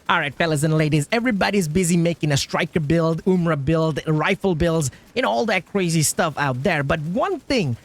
All right, fellas and ladies, everybody's busy making a striker build, Umra build, rifle builds, all that crazy stuff out there. But one thing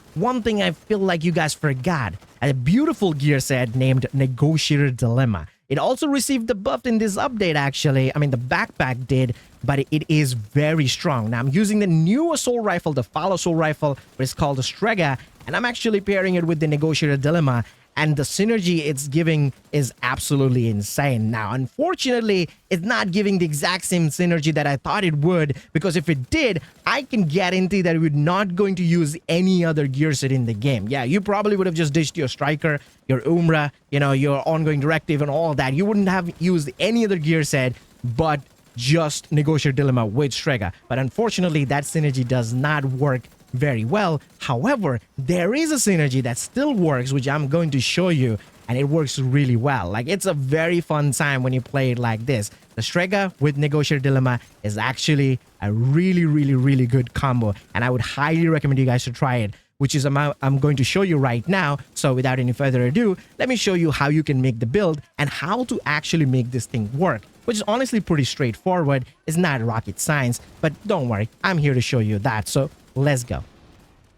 I feel like you guys forgot, a beautiful gear set named Negotiator Dilemma. It also received the buff in this update, actually. I mean, the backpack did, but it is very strong. Now, I'm using the new assault rifle, the Fall assault rifle, which is called the Strega, and I'm actually pairing it with the Negotiator Dilemma. And the synergy it's giving is absolutely insane. Now, unfortunately, it's not giving the exact same synergy that I thought it would, because if it did, I can guarantee that it would not going to use any other gear set in the game. Yeah, you probably would have just ditched your Striker, your Umra, your ongoing directive and all that. You wouldn't have used any other gear set but just Negotiator Dilemma with Strega. But unfortunately, that synergy does not work very well. However, there is a synergy that still works, which I'm going to show you, and it works really well. Like, it's a very fun time when you play it like this. The Strega with Negotiator Dilemma is actually a really good combo, and I would highly recommend you guys to try it, which is I'm going to show you right now. So without any further ado, let me show you how you can make the build and how to actually make this thing work, which is honestly pretty straightforward. It's not rocket science, but don't worry, I'm here to show you that. So let's go.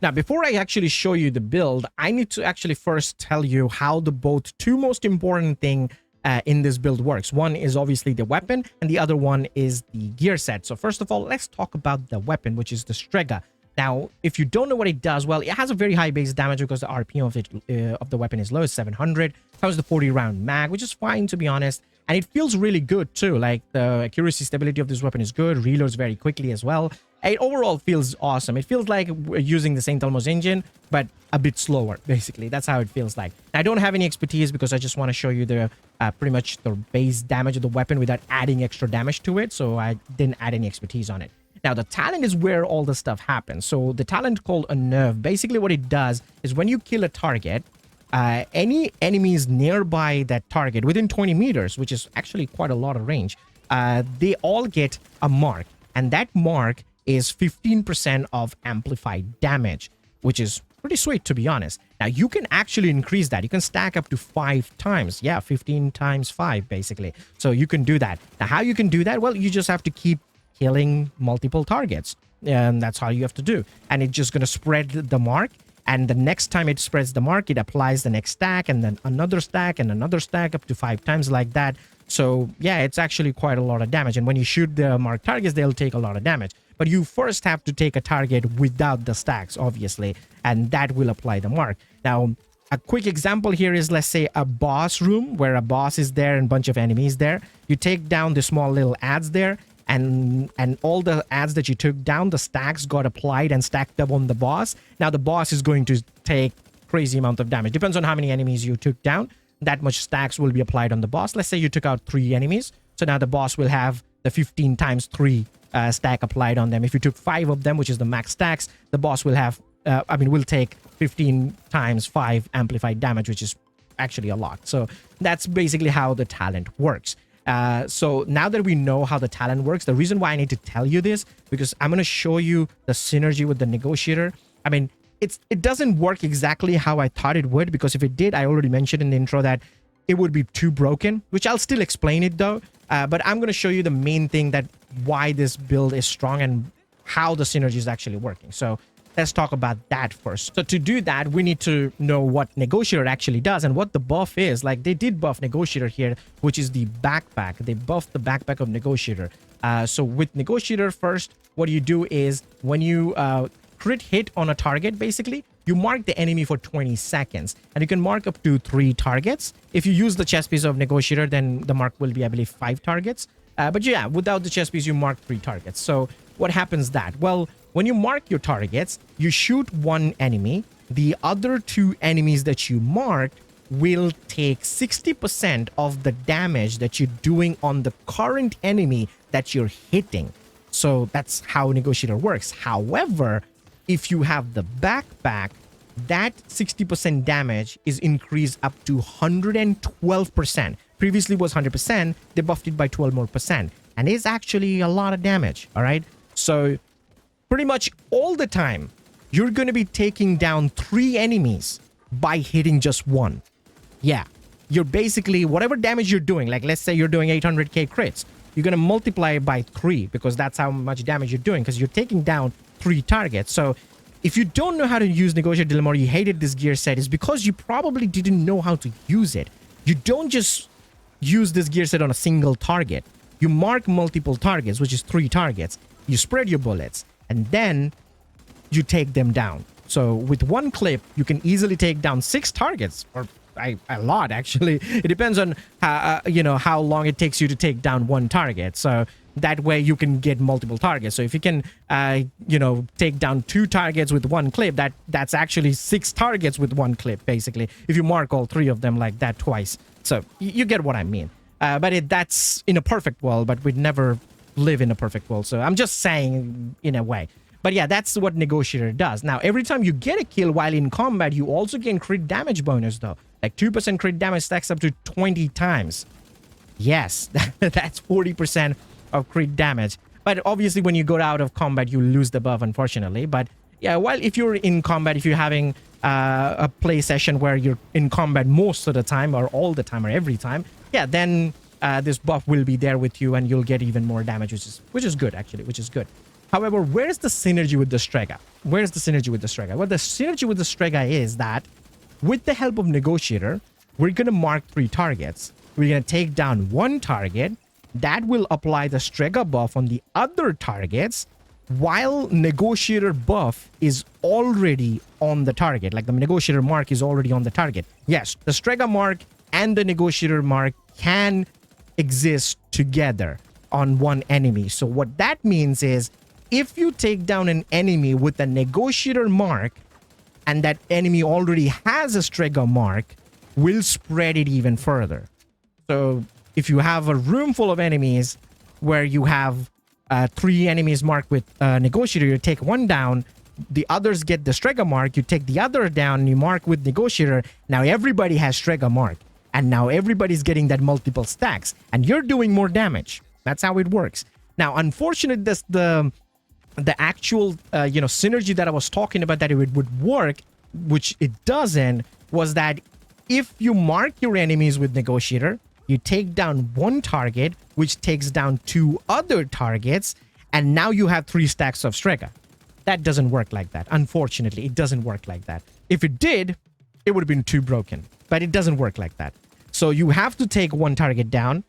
Now, before I actually show you the build, I need to actually first tell you how the two most important thing in this build works. One is obviously the weapon, and the other one is the gear set. So first of all, let's talk about the weapon, which is the Strega. Now, if you don't know what it does, well, it has a very high base damage because the RPM of the weapon is low, it's 700. Comes the 40-round mag, which is fine, to be honest. And it feels really good too. Like, the accuracy stability of this weapon is good, reloads very quickly as well. It overall feels awesome. It feels like we're using the St. Elmo's engine, but a bit slower, basically. That's how it feels like. I don't have any expertise because I just want to show you the pretty much the base damage of the weapon without adding extra damage to it, so I didn't add any expertise on it. Now, the talent is where all the stuff happens. So the talent called a nerve, basically what it does is when you kill a target, any enemies nearby that target within 20 meters, which is actually quite a lot of range, they all get a mark, and that mark is 15% of amplified damage, which is pretty sweet, to be honest. Now, you can actually increase that. You can stack up to 5 times. Yeah, 15 times 5, basically. So you can do that. Now, how you can do that? Well, you just have to keep killing multiple targets, and that's how you have to do. And it's just going to spread the mark, and the next time it spreads the mark, it applies the next stack, and then another stack, and another stack, up to 5 times like that. So yeah, it's actually quite a lot of damage. And when you shoot the marked targets, they'll take a lot of damage. But you first have to take a target without the stacks, obviously, and that will apply the mark. Now, a quick example here is, let's say, a boss room where a boss is there and a bunch of enemies there. You take down the small little ads there, and all the ads that you took down, the stacks got applied and stacked up on the boss. Now, the boss is going to take crazy amount of damage. Depends on how many enemies you took down. That much stacks will be applied on the boss. Let's say you took out 3 enemies. So now the boss will have the 15 times 3 stack applied on them. If you took 5 of them, which is the max stacks, the boss will have, will take 15 times 5 amplified damage, which is actually a lot. So that's basically how the talent works. So now that we know how the talent works, the reason why I need to tell you this, because I'm going to show you the synergy with the Negotiator. I mean, it doesn't work exactly how I thought it would, because if it did, I already mentioned in the intro that it would be too broken, which I'll still explain it though. But I'm going to show you the main thing, that why this build is strong and how the synergy is actually working. So let's talk about that first. So to do that, we need to know what Negotiator actually does and what the buff is. Like, they did buff Negotiator here, which is the backpack. They buffed the backpack of Negotiator. So with Negotiator, first, what you do is when you crit hit on a target, basically, you mark the enemy for 20 seconds. And you can mark up to 3 targets. If you use the chest piece of Negotiator, then the mark will be, I believe, 5 targets. But yeah, without the chest piece, you mark 3 targets. So what happens that? Well, when you mark your targets, you shoot 1 enemy. The other 2 enemies that you marked will take 60% of the damage that you're doing on the current enemy that you're hitting. So that's how Negotiator works. However, if you have the backpack, that 60% damage is increased up to 112%. Previously was 100%, they buffed it by 12 more %. And it's actually a lot of damage, all right? So pretty much all the time, you're going to be taking down 3 enemies by hitting just 1. Yeah, you're basically, whatever damage you're doing, like let's say you're doing 800k crits, you're going to multiply it by 3 because that's how much damage you're doing, because you're taking down 3 targets. So if you don't know how to use Negotiator Dilemma or you hated this gear set, it's because you probably didn't know how to use it. You don't just use this gear set on a single target. You mark multiple targets, which is 3 targets. You spread your bullets, and then you take them down. So with one clip, you can easily take down 6 targets, or a lot actually. It depends on how long it takes you to take down one target. So that way you can get multiple targets. So if you can take down 2 targets with one clip, that's actually 6 targets with one clip, basically, if you mark all 3 of them like that twice. So you get what I mean. But that's in a perfect world, but we'd never live in a perfect world. So I'm just saying in a way. But yeah, that's what Negotiator does. Now, every time you get a kill while in combat, you also gain crit damage bonus though. Like 2% crit damage stacks up to 20 times. Yes, that's 40% of crit damage. But obviously when you go out of combat, you lose the buff, unfortunately. But yeah, while if you're in combat, if you're having a play session where you're in combat most of the time or all the time or every time, yeah, then this buff will be there with you and you'll get even more damage, which is good actually, which is good. However, where's the synergy with the Strega? Where's the synergy with the Strega? Well, the synergy with the Strega is that with the help of Negotiator, we're going to mark 3 targets. We're going to take down 1 target. That will apply the Strega buff on the other targets, while Negotiator buff is already on the target. Like the Negotiator mark is already on the target. Yes, the Strega mark and the Negotiator mark can exist together on one enemy. So what that means is, if you take down an enemy with a Negotiator mark and that enemy already has a Strega mark, will spread it even further. So if you have a room full of enemies where you have 3 enemies marked with Negotiator, you take 1 down, the others get the Strega mark, you take the other down, and you mark with Negotiator. Now everybody has Strega mark, and now everybody's getting that multiple stacks, and you're doing more damage. That's how it works. Now, unfortunately, the actual synergy that I was talking about, that it would work, which it doesn't, was that if you mark your enemies with Negotiator, you take down 1 target, which takes down 2 other targets, and now you have 3 stacks of Strega. That doesn't work like that. Unfortunately, it doesn't work like that. If it did, it would have been too broken, but it doesn't work like that. So you have to take 1 target down.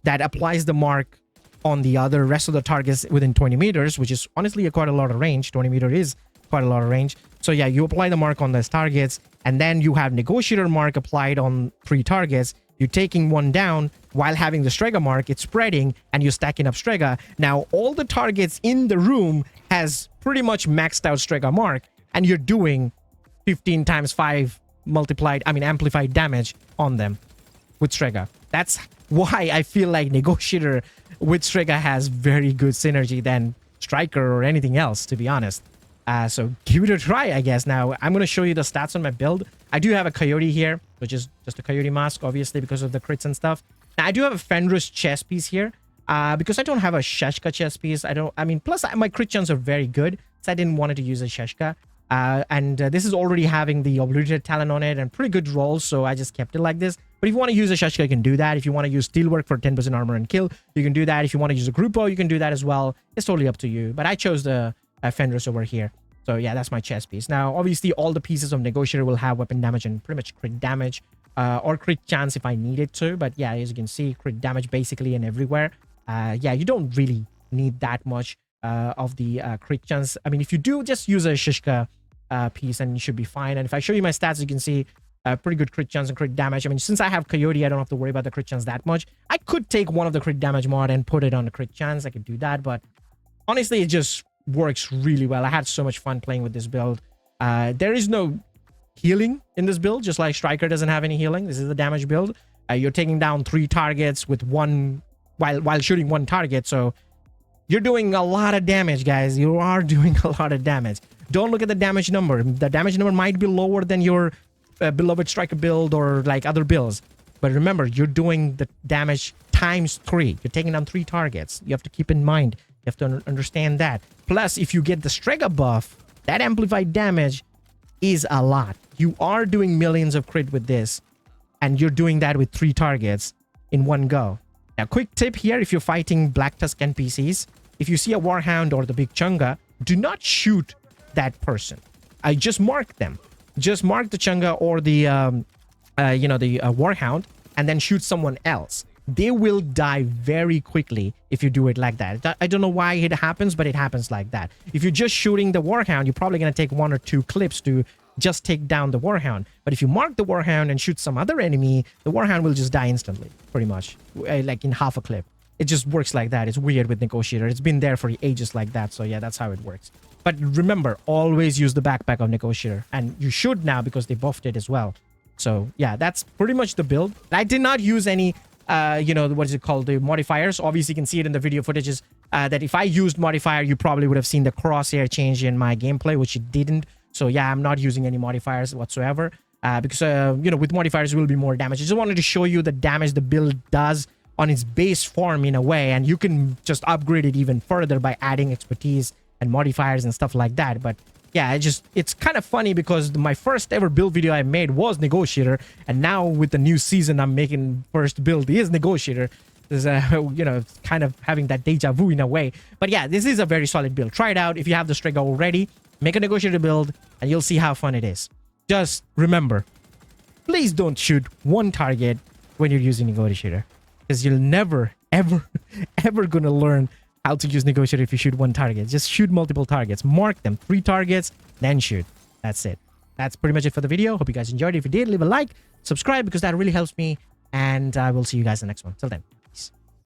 That applies the mark on the other rest of the targets within 20 meters, which is honestly quite a lot of range. 20 meter is quite a lot of range. So yeah, you apply the mark on those targets, and then you have Negotiator mark applied on 3 targets. You're taking 1 down while having the Strega mark. It's spreading, and you're stacking up Strega. Now, all the targets in the room has pretty much maxed out Strega mark, and you're doing 15 times 5 amplified damage on them with Strega. That's why I feel like Negotiator with Strega has very good synergy than Striker or anything else, to be honest. So give it a try, I guess. Now, I'm going to show you the stats on my build. I do have a Coyote here, which is just a Coyote mask, obviously, because of the crits and stuff. Now, I do have a Fenris chest piece here. Because I don't have a Sheshka chest piece, plus my crit chance are very good, so I didn't want to use a Sheshka. This is already having the Obliterated Talent on it and pretty good rolls, so I just kept it like this. But if you want to use a Sheshka, you can do that. If you want to use Steelwork for 10% armor and kill, you can do that. If you want to use a Grupo, you can do that as well. It's totally up to you. But I chose the Fenris over here. So yeah, that's my chest piece. Now, obviously, all the pieces of Negotiator will have weapon damage and pretty much crit damage. Or crit chance if I needed to. But yeah, as you can see, crit damage basically and everywhere. Yeah, you don't really need that much of the crit chance. I mean, if you do, just use a Shishka piece and you should be fine. And if I show you my stats, you can see pretty good crit chance and crit damage. I mean, since I have Coyote, I don't have to worry about the crit chance that much. I could take one of the crit damage mod and put it on the crit chance. I could do that, but honestly, it just works really well. I had so much fun playing with this build. There is no healing in this build, just like Striker doesn't have any healing. This is a damage build. You're taking down 3 targets with 1 while shooting 1 target, so you're doing a lot of damage, guys. You are doing a lot of damage. Don't look at the damage number. The damage number might be lower than your beloved Striker build or like other builds, but remember, you're doing the damage times 3. You're taking down 3 targets. You have to keep in mind. You have to understand that. Plus, if you get the Strega buff, that amplified damage is a lot. You are doing millions of crit with this, and you're doing that with 3 targets in one go. Now, quick tip here, if you're fighting Black Tusk NPCs, if you see a Warhound or the big Chunga, do not shoot that person. I just mark them. Just mark the Chunga or the Warhound, and then shoot someone else. They will die very quickly if you do it like that. I don't know why it happens, but it happens like that. If you're just shooting the Warhound, you're probably going to take 1 or 2 clips to just take down the Warhound. But if you mark the Warhound and shoot some other enemy, the Warhound will just die instantly, pretty much, like in half a clip. It just works like that. It's weird with Negotiator. It's been there for ages like that. So yeah, that's how it works. But remember, always use the backpack of Negotiator. And you should now because they buffed it as well. So yeah, that's pretty much the build. I did not use any, what is it called? The modifiers. Obviously, you can see it in the video footages that if I used modifier, you probably would have seen the crosshair change in my gameplay, which it didn't. So yeah, I'm not using any modifiers whatsoever because, with modifiers, it will be more damage. I just wanted to show you the damage the build does on its base form in a way, and you can just upgrade it even further by adding expertise and modifiers and stuff like that. But yeah, it's kind of funny because my first ever build video I made was Negotiator, and now with the new season I'm making first build is Negotiator. There's kind of having that deja vu in a way. But yeah, this is a very solid build. Try it out if you have the Strega already. Make a Negotiator build and you'll see how fun it is. Just remember, please don't shoot 1 target when you're using Negotiator, because you'll never, ever, ever gonna learn how to use Negotiator if you shoot 1 target. Just shoot multiple targets. Mark them. 3 targets, then shoot. That's it. That's pretty much it for the video. Hope you guys enjoyed it. If you did, leave a like, subscribe, because that really helps me. And I will see you guys in the next one. Till then.